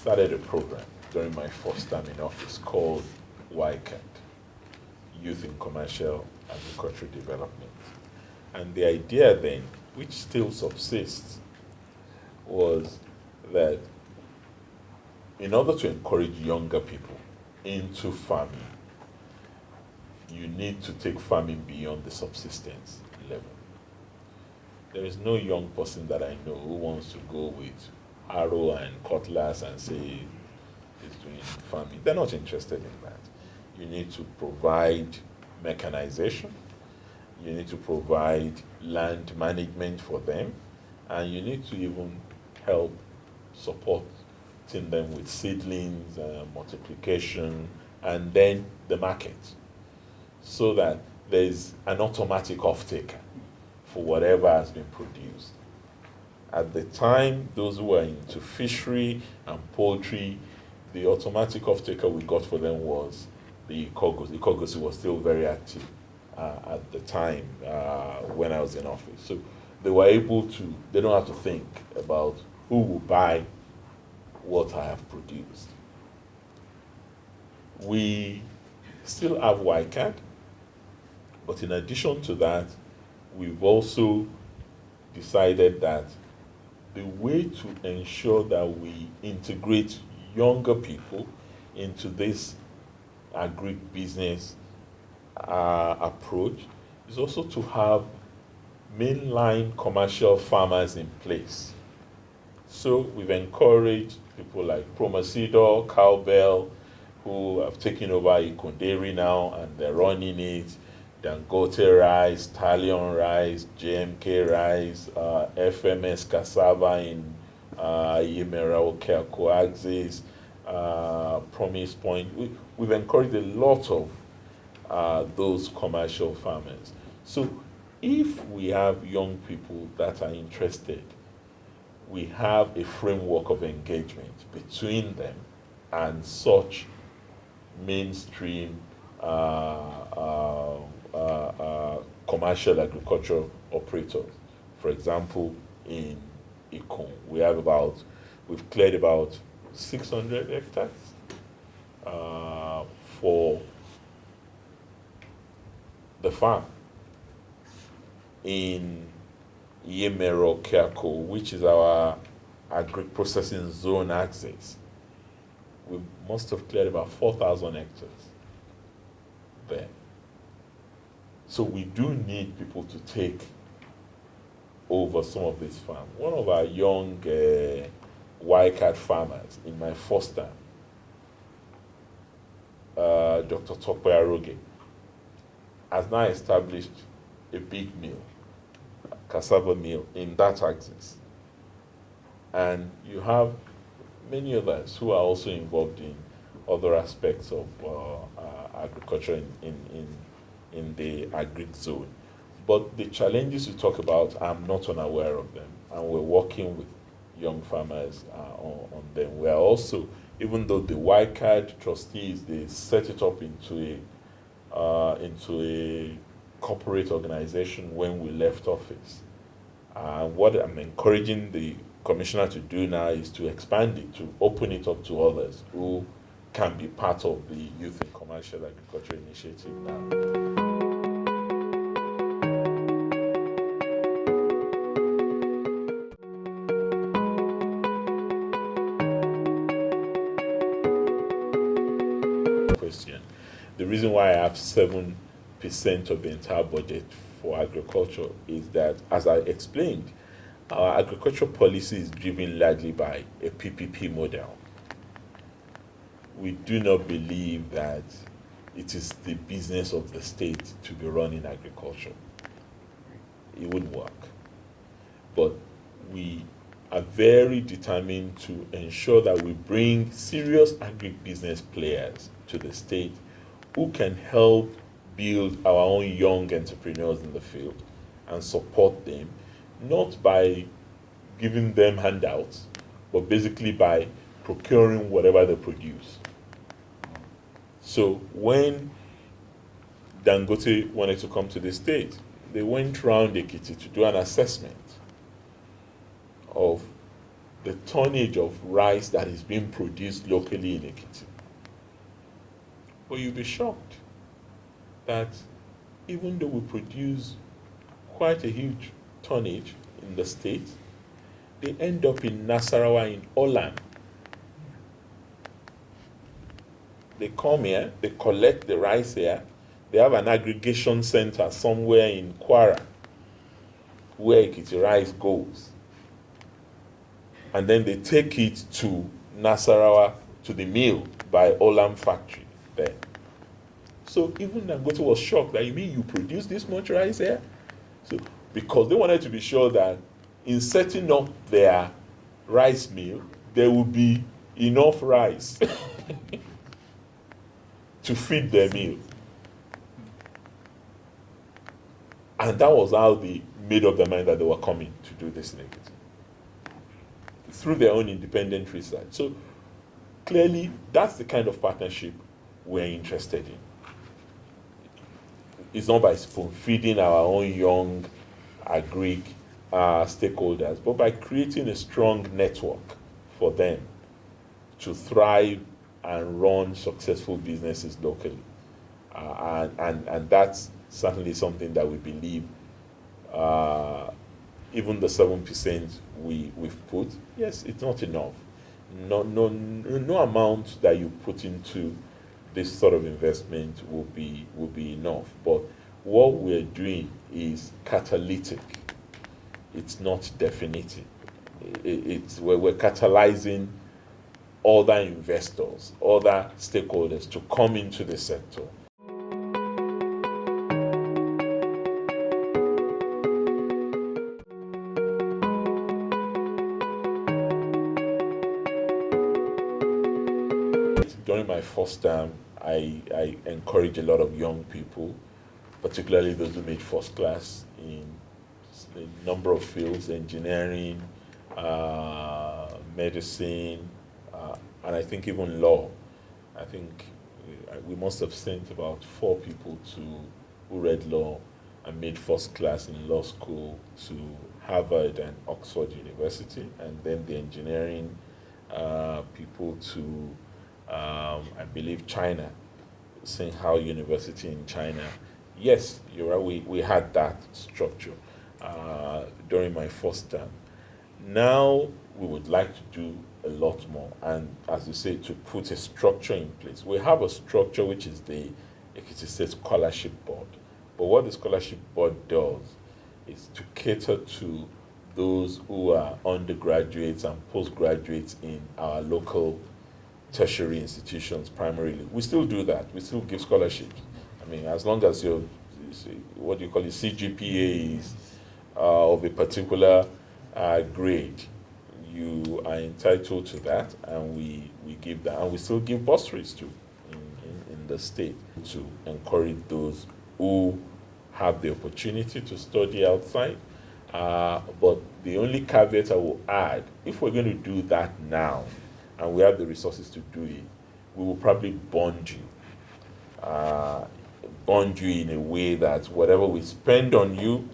started a program during my first time in office called YCAD, Youth in Commercial Agricultural Development. And the idea then, which still subsists, was that in order to encourage younger people into farming, you need to take farming beyond the subsistence level. There is no young person that I know who wants to go with arrow and cutlass and say he's doing farming. They're not interested in that. You need to provide mechanization, you need to provide land management for them, and you need to even help supporting them with seedlings, multiplication, and then the market, so that there's an automatic off-taker for whatever has been produced. At the time, those who were into fishery and poultry, the automatic off-taker we got for them was the Ikogosi. Ikogosi was still very active at the time when I was in office. So they were able to, they don't have to think about who will buy what I have produced. We still have YCAD, but in addition to that, we've also decided that the way to ensure that we integrate younger people into this agribusiness approach is also to have mainline commercial farmers in place. So we've encouraged people like Promasidor, Cowbell, who have taken over Ikonderi now and they're running it, Dangote Rice, Talion Rice, JMK Rice, FMS Cassava in Yemera Okeako Axis, Promise Point. We've encouraged a lot of those commercial farmers. So if we have young people that are interested, we have a framework of engagement between them and such mainstream commercial agriculture operators. For example, in Ikon, we've cleared about 600 hectares for the farm. In Yemero Kiako, which is our agri-processing zone access, we must have cleared about 4,000 hectares there. So we do need people to take over some of this farm. One of our young YCAD farmers in my first term, Dr. Tokwe Aroge, has now established a big mill, a cassava mill in that axis. And you have many others who are also involved in other aspects of agriculture in the agri zone. But the challenges you talk about, I'm not unaware of them, and we're working with young farmers on them. We are also, even though the YCAD trustees, they set it up into a corporate organization when we left office. What I'm encouraging the commissioner to do now is to expand it, to open it up to others who can be part of the Youth in Commercial Agriculture Initiative now. Question. The reason why I have 7% of the entire budget for agriculture is that, as I explained, our agricultural policy is driven largely by a PPP model. We do not believe that it is the business of the state to be running agriculture. It wouldn't work. But we are very determined to ensure that we bring serious agribusiness players to the state who can help build our own young entrepreneurs in the field and support them, not by giving them handouts, but basically by procuring whatever they produce. So when Dangote wanted to come to the state, they went round Ekiti to do an assessment of the tonnage of rice that is being produced locally in Ekiti. But you'll be shocked that even though we produce quite a huge tonnage in the state, they end up in Nasarawa in Olam. They come here, they collect the rice here, they have an aggregation center somewhere in Kwara where Ekiti rice goes. And then they take it to Nasarawa, to the mill by Olam factory there. So even Dangote was shocked that, you mean you produce this much rice here? So because they wanted to be sure that in setting up their rice mill, there will be enough rice to feed their meal. And that was how they made up their mind that they were coming to do this in Ekiti, through their own independent research. So clearly, that's the kind of partnership we're interested in. It's not by spoon feeding our own young agri stakeholders, but by creating a strong network for them to thrive and run successful businesses locally. And that's certainly something that we believe, even the 7% we've put, yes, it's not enough. No amount that you put into this sort of investment will be enough. But what we're doing is catalytic. It's not definitive. We're catalyzing other investors, other stakeholders to come into the sector. During my first term, I encouraged a lot of young people, particularly those who made first class in a number of fields: engineering, medicine, and I think even law. I think we must have sent about 4 people who read law and made first class in law school to Harvard and Oxford University, and then the engineering people to, I believe, China, Tsinghua University in China. Yes, you're right, we had that structure during my first term. Now we would like to do a lot more, and as you say, to put a structure in place. We have a structure which is the Ekiti State Scholarship Board. But what the Scholarship Board does is to cater to those who are undergraduates and postgraduates in our local tertiary institutions primarily. We still do that. We still give scholarships. I mean, as long as your, what do you call it, CGPA is of a particular grade, you are entitled to that, and we give that. And we still give bursaries too in the state to encourage those who have the opportunity to study outside. But the only caveat I will add, if we're going to do that now, and we have the resources to do it, we will probably bond you. Bond you in a way that whatever we spend on you,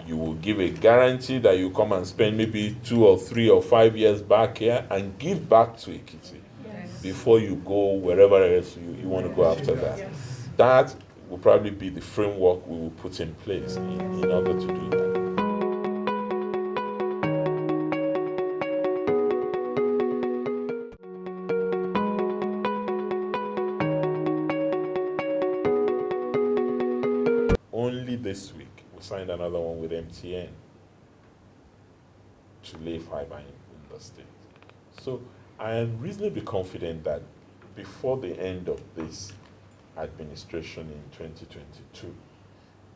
you will give a guarantee that you come and spend maybe 2 or 3 or 5 years back here and give back to Ekiti before you go wherever else you want to go after that. Yes. That will probably be the framework we will put in place in order to do that. Only this week, we signed another one with MTN to lay fiber in the state. So I am reasonably confident that before the end of this administration in 2022,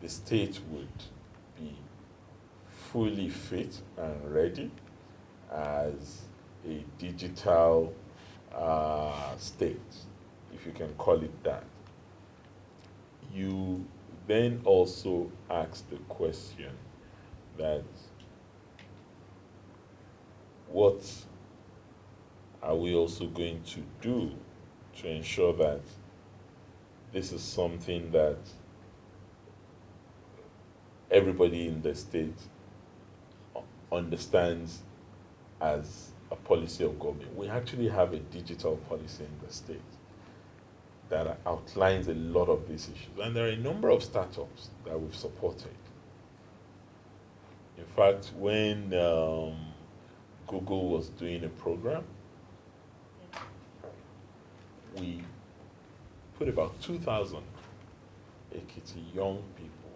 the state would be fully fit and ready as a digital state, if you can call it that. You then also ask the question that what are we also going to do to ensure that this is something that everybody in the state understands as a policy of government. We actually have a digital policy in the state that outlines a lot of these issues. And there are a number of startups that we've supported. In fact, when Google was doing a program, we put about 2,000 Ekiti young people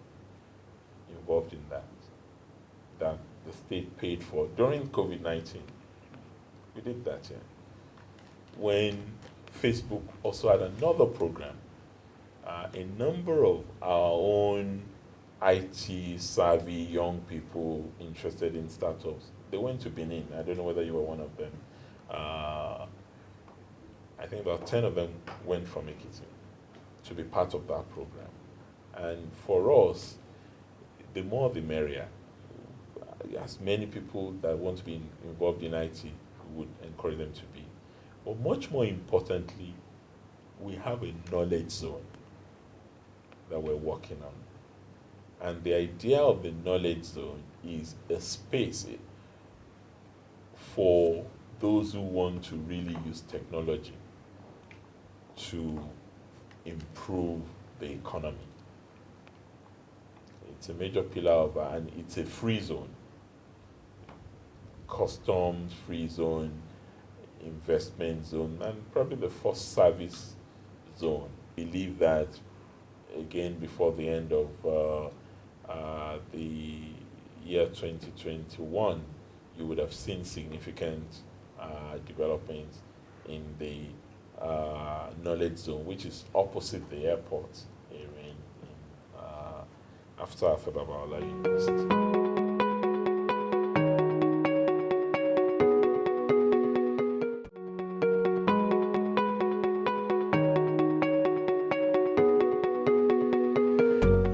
involved in that the state paid for during COVID-19. We did that, yeah. When Facebook also had another program, a number of our own IT savvy young people interested in startups, they went to Benin. I don't know whether you were one of them. I think about 10 of them went from Ekiti to be part of that program. And for us, the more the merrier. As many people that want to be involved in IT, we would encourage them to be. But much more importantly, we have a knowledge zone that we're working on. And the idea of the knowledge zone is a space for those who want to really use technology to improve the economy. It's a major pillar of, and it's a free zone. Customs free zone, investment zone, and probably the first service zone. I believe that, again, before the end of the year 2021, you would have seen significant developments in the knowledge zone, which is opposite the airport area after Afebabala University.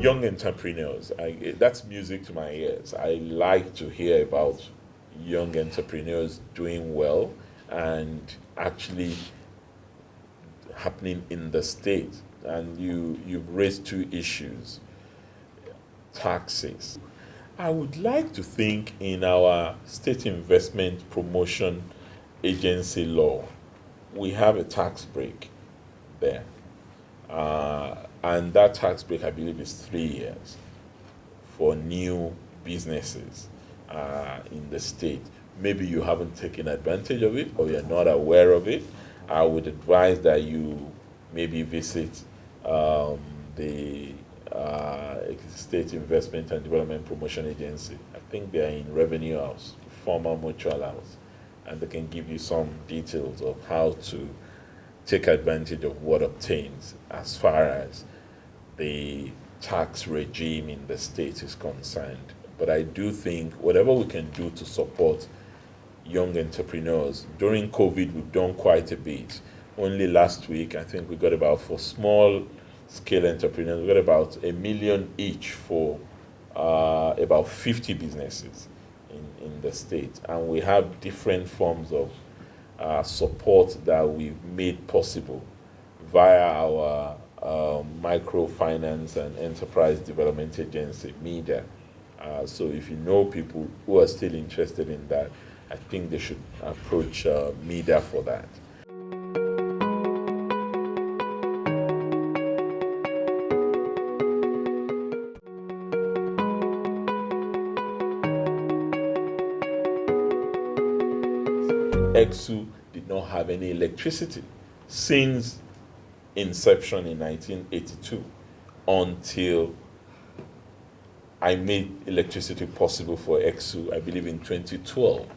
Young entrepreneurs, that's music to my ears. I like to hear about young entrepreneurs doing well and actually happening in the state. And you've raised two issues. Taxes. I would like to think in our state investment promotion agency law, we have a tax break there. And that tax break, I believe, is 3 years for new businesses in the state. Maybe you haven't taken advantage of it or you're not aware of it. I would advise that you maybe visit the State Investment and Development Promotion Agency. I think they're in Revenue House, former Mutual House, and they can give you some details of how to take advantage of what obtains as far as the tax regime in the state is concerned. But I do think whatever we can do to support young entrepreneurs, during COVID we've done quite a bit. Only last week, I think we got about, for small scale entrepreneurs, we got about $1 million each for about 50 businesses in the state. And we have different forms of support that we've made possible via our Microfinance and Enterprise Development Agency, MEDA. So if you know people who are still interested in that, I think they should approach MEDA for that. EXU did not have any electricity since inception in 1982 until I made electricity possible for EXU, I believe, in 2012.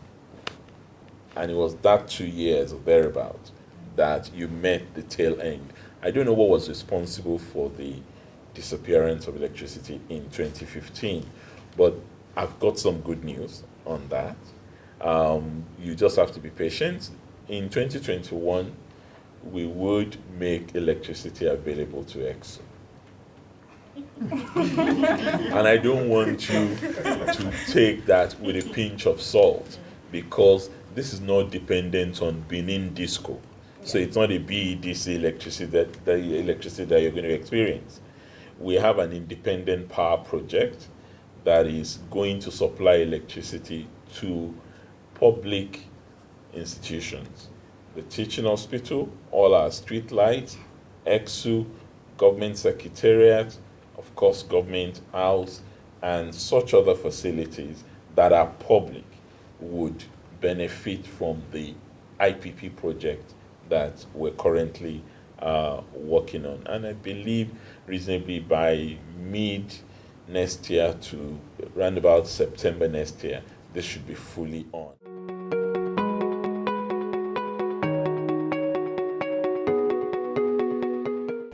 And it was that 2 years or thereabout that you met the tail end. I don't know what was responsible for the disappearance of electricity in 2015, but I've got some good news on that. You just have to be patient. In 2021, we would make electricity available to EXU. And I don't want you to take that with a pinch of salt, because this is not dependent on Benin Disco. So it's not a BEDC electricity that you're going to experience. We have an independent power project that is going to supply electricity to public institutions. The teaching hospital, all our street lights, EXU, government secretariat, of course, government house, and such other facilities that are public would benefit from the IPP project that we're currently working on. And I believe reasonably by mid next year to around about September next year, this should be fully on.